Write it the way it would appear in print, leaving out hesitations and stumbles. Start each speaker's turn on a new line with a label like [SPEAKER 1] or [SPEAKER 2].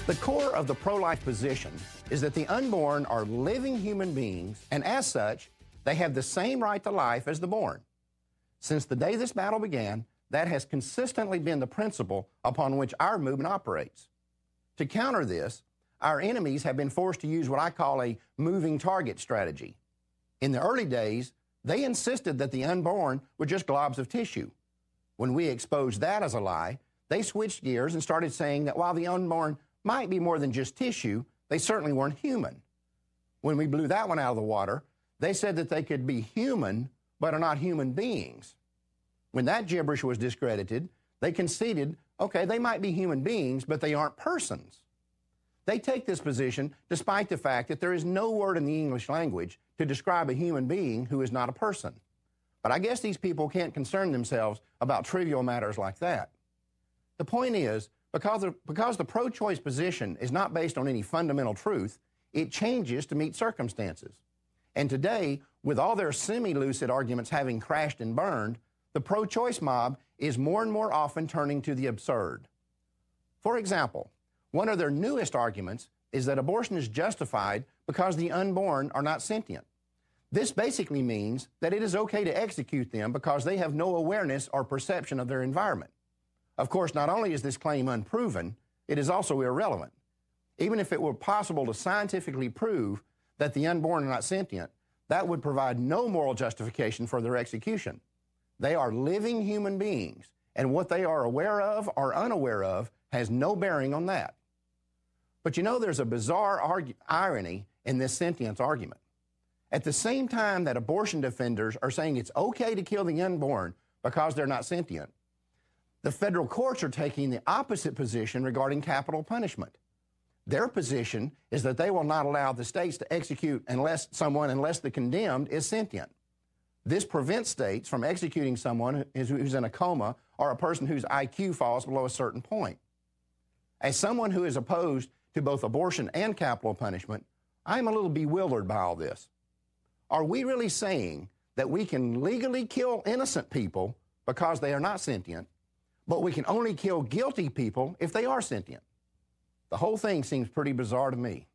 [SPEAKER 1] The core of the pro-life position is that the unborn are living human beings, and as such, they have the same right to life as the born. Since the day this battle began, that has consistently been the principle upon which our movement operates. To counter this, our enemies have been forced to use what I call a moving target strategy. In the early days, they insisted that the unborn were just globs of tissue. When we exposed that as a lie, they switched gears and started saying that while the unborn might be more than just tissue, they certainly weren't human. When we blew that one out of the water, they said that they could be human, but are not human beings. When that gibberish was discredited, they conceded, okay, they might be human beings, but they aren't persons. They take this position despite the fact that there is no word in the English language to describe a human being who is not a person. But I guess these people can't concern themselves about trivial matters like that. The point is, because the pro-choice position is not based on any fundamental truth, it changes to meet circumstances. And today, with all their semi-lucid arguments having crashed and burned, the pro-choice mob is more and more often turning to the absurd. For example, one of their newest arguments is that abortion is justified because the unborn are not sentient. This basically means that it is okay to execute them because they have no awareness or perception of their environment. Of course, not only is this claim unproven, it is also irrelevant. Even if it were possible to scientifically prove that the unborn are not sentient, that would provide no moral justification for their execution. They are living human beings, and what they are aware of or unaware of has no bearing on that. But you know, there's a bizarre irony in this sentience argument. At the same time that abortion defenders are saying it's okay to kill the unborn because they're not sentient, the federal courts are taking the opposite position regarding capital punishment. Their position is that they will not allow the states to execute unless the condemned is sentient. This prevents states from executing someone who's in a coma or a person whose IQ falls below a certain point. As someone who is opposed to both abortion and capital punishment, I'm a little bewildered by all this. Are we really saying that we can legally kill innocent people because they are not sentient, but we can only kill guilty people if they are sentient? The whole thing seems pretty bizarre to me.